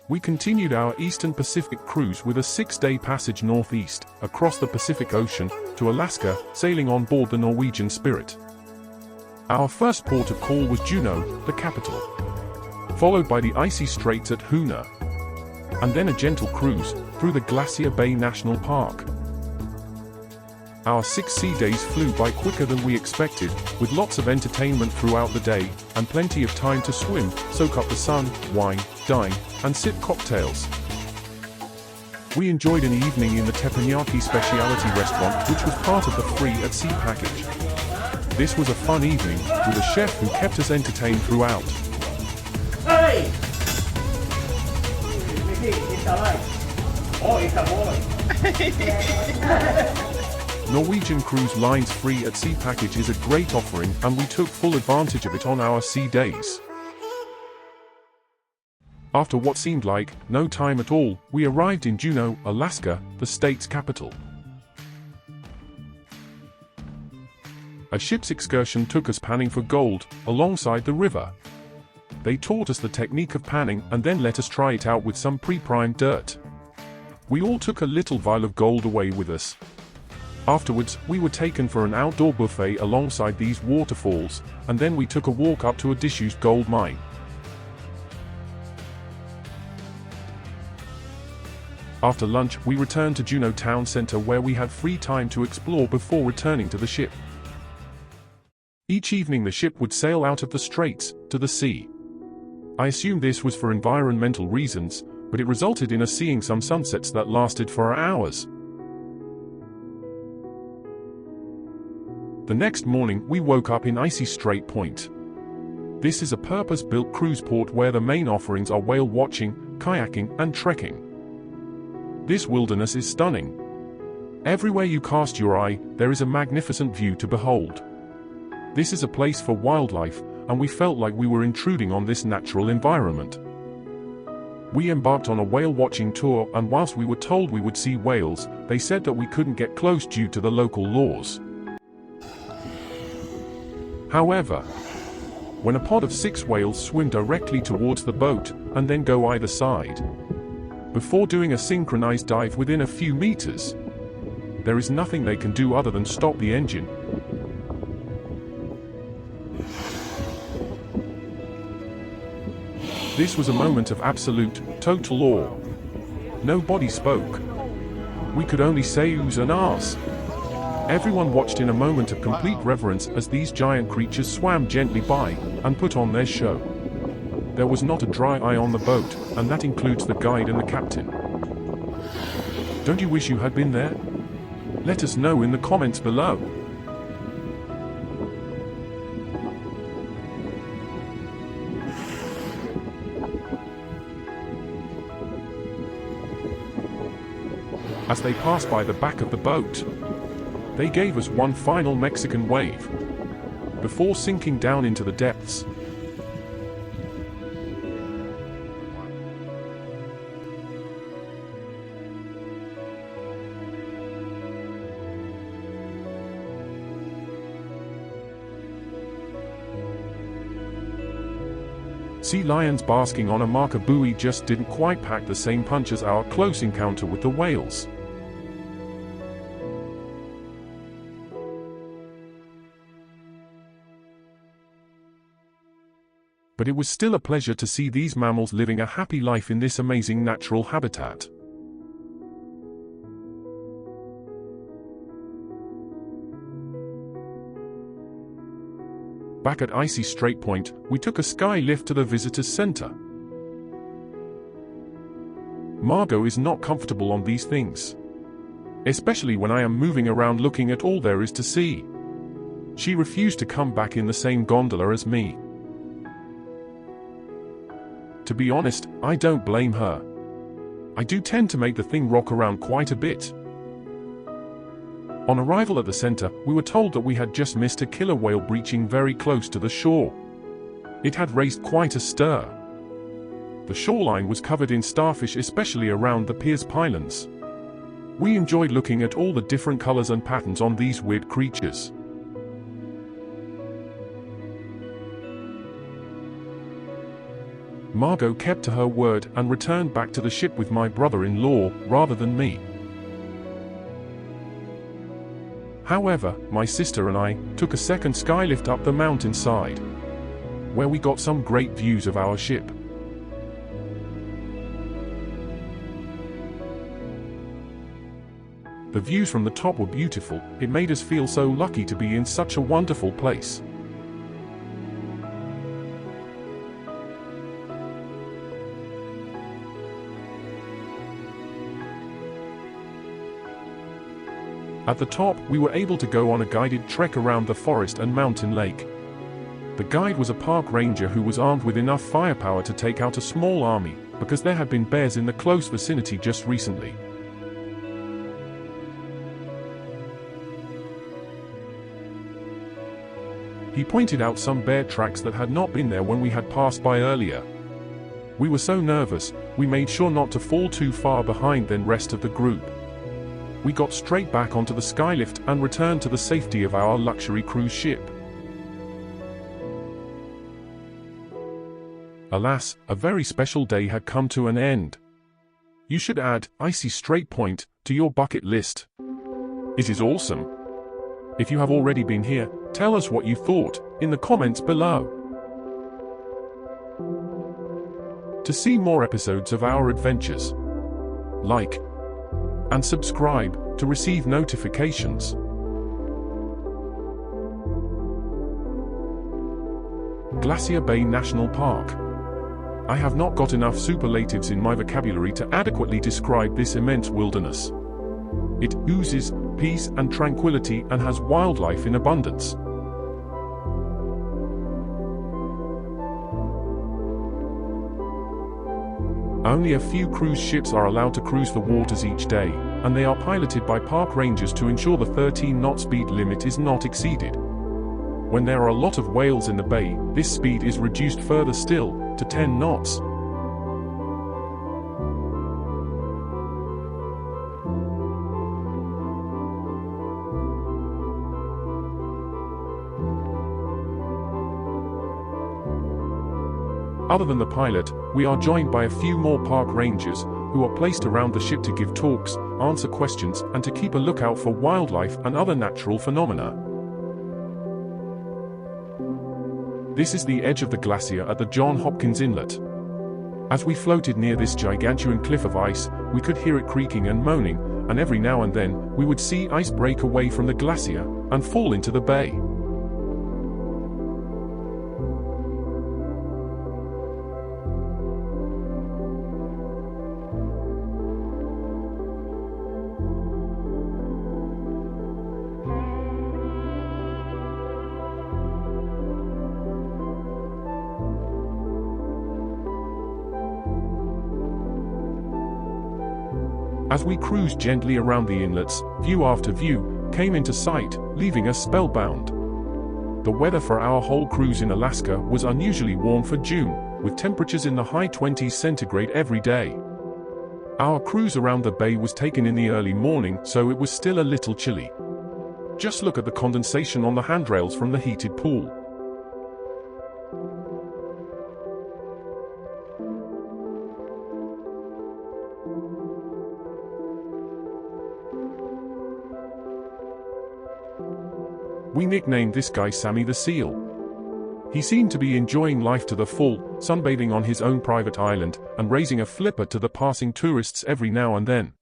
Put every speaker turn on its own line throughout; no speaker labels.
We continued our Eastern Pacific cruise with a 6-day passage northeast, across the Pacific Ocean, to Alaska, sailing on board the Norwegian Spirit. Our first port of call was Juneau, the capital, followed by the Icy Straits at Hoonah, and then a gentle cruise through the Glacier Bay National Park. Our 6 sea days flew by quicker than we expected, with lots of entertainment throughout the day, and plenty of time to swim, soak up the sun, wine, dine, and sip cocktails. We enjoyed an evening in the Teppanyaki specialty restaurant, which was part of the free at sea package. This was a fun evening, with a chef who kept us entertained throughout.
Hey! It's alive. Oh, it's a boy.
Norwegian Cruise Line's free at sea package is a great offering, and we took full advantage of it on our sea days. After what seemed like no time at all, we arrived in Juneau, Alaska, the state's capital. A ship's excursion took us panning for gold alongside the river. They taught us the technique of panning and then let us try it out with some pre-primed dirt. We all took a little vial of gold away with us. Afterwards, we were taken for an outdoor buffet alongside these waterfalls, and then we took a walk up to a disused gold mine. After lunch, we returned to Juneau town center where we had free time to explore before returning to the ship. Each evening the ship would sail out of the straits, to the sea. I assume this was for environmental reasons, but it resulted in us seeing some sunsets that lasted for hours. The next morning, we woke up in Icy Strait Point. This is a purpose-built cruise port where the main offerings are whale watching, kayaking, and trekking. This wilderness is stunning. Everywhere you cast your eye, there is a magnificent view to behold. This is a place for wildlife, and we felt like we were intruding on this natural environment. We embarked on a whale watching tour, and whilst we were told we would see whales, they said that we couldn't get close due to the local laws. However, when a pod of 6 whales swim directly towards the boat, and then go either side, before doing a synchronized dive within a few meters, there is nothing they can do other than stop the engine. This was a moment of absolute, total awe. Nobody spoke. We could only say oohs and ahs. Everyone watched in a moment of complete reverence as these giant creatures swam gently by, and put on their show. There was not a dry eye on the boat, and that includes the guide and the captain. Don't you wish you had been there? Let us know in the comments below. As they passed by the back of the boat, they gave us one final Mexican wave, before sinking down into the depths. Sea lions basking on a marker buoy just didn't quite pack the same punch as our close encounter with the whales. But it was still a pleasure to see these mammals living a happy life in this amazing natural habitat. Back at Icy Strait Point, we took a Skylift to the visitors center. Margot is not comfortable on these things, especially when I am moving around looking at all there is to see. She refused to come back in the same gondola as me. To be honest, I don't blame her. I do tend to make the thing rock around quite a bit. On arrival at the center, we were told that we had just missed a killer whale breaching very close to the shore. It had raised quite a stir. The shoreline was covered in starfish, especially around the pier's pylons. We enjoyed looking at all the different colors and patterns on these weird creatures. Margot kept to her word and returned back to the ship with my brother-in-law, rather than me. However, my sister and I took a second skylift up the mountainside, where we got some great views of our ship. The views from the top were beautiful. It made us feel so lucky to be in such a wonderful place. At the top, we were able to go on a guided trek around the forest and mountain lake. The guide was a park ranger who was armed with enough firepower to take out a small army, because there had been bears in the close vicinity just recently. He pointed out some bear tracks that had not been there when we had passed by earlier. We were so nervous, we made sure not to fall too far behind the rest of the group. We got straight back onto the skylift and returned to the safety of our luxury cruise ship. Alas, a very special day had come to an end. You should add Icy Strait Point to your bucket list. It is awesome. If you have already been here, tell us what you thought in the comments below. To see more episodes of our adventures, like and subscribe to receive notifications. Glacier Bay National Park. I have not got enough superlatives in my vocabulary to adequately describe this immense wilderness. It oozes peace and tranquility and has wildlife in abundance. Only a few cruise ships are allowed to cruise the waters each day, and they are piloted by park rangers to ensure the 13-knot speed limit is not exceeded. When there are a lot of whales in the bay, this speed is reduced further still, to 10 knots. Other than the pilot, we are joined by a few more park rangers, who are placed around the ship to give talks, answer questions, and to keep a lookout for wildlife and other natural phenomena. This is the edge of the glacier at the Johns Hopkins Inlet. As we floated near this gigantuan cliff of ice, we could hear it creaking and moaning, and every now and then, we would see ice break away from the glacier and fall into the bay. As we cruised gently around the inlets, view after view came into sight, leaving us spellbound. The weather for our whole cruise in Alaska was unusually warm for June, with temperatures in the high 20s centigrade every day. Our cruise around the bay was taken in the early morning, so it was still a little chilly. Just look at the condensation on the handrails from the heated pool. We nicknamed this guy Sammy the Seal. He seemed to be enjoying life to the full, sunbathing on his own private island, and raising a flipper to the passing tourists every now and then.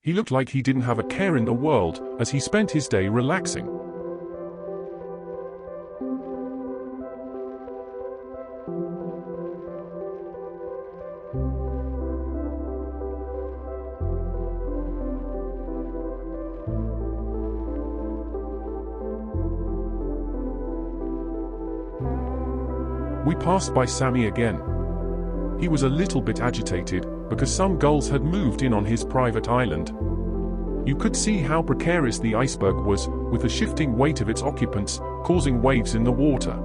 He looked like he didn't have a care in the world, as he spent his day relaxing. We passed by Sammy again. He was a little bit agitated, because some gulls had moved in on his private island. You could see how precarious the iceberg was, with the shifting weight of its occupants, causing waves in the water.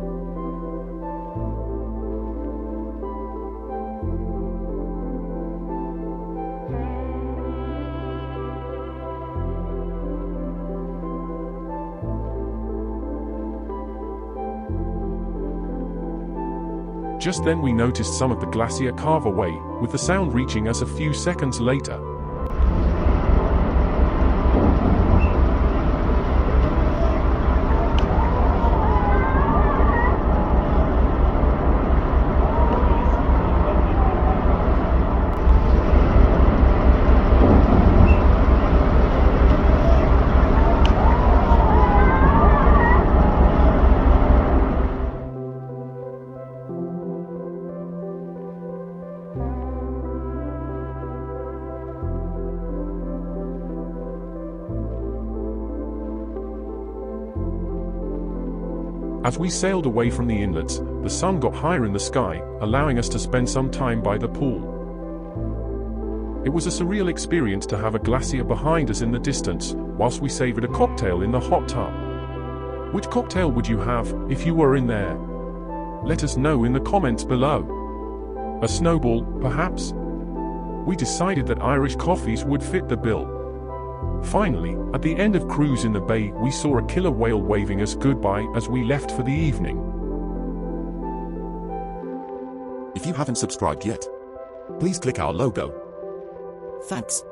Just then we noticed some of the glacier carve away, with the sound reaching us a few seconds later. As we sailed away from the inlets, the sun got higher in the sky, allowing us to spend some time by the pool. It was a surreal experience to have a glacier behind us in the distance, whilst we savored a cocktail in the hot tub. Which cocktail would you have, if you were in there? Let us know in the comments below. A snowball, perhaps? We decided that Irish coffees would fit the bill. Finally, at the end of cruise in the bay, we saw a killer whale waving us goodbye as we left for the evening.
If you haven't subscribed yet, please click our logo. Thanks.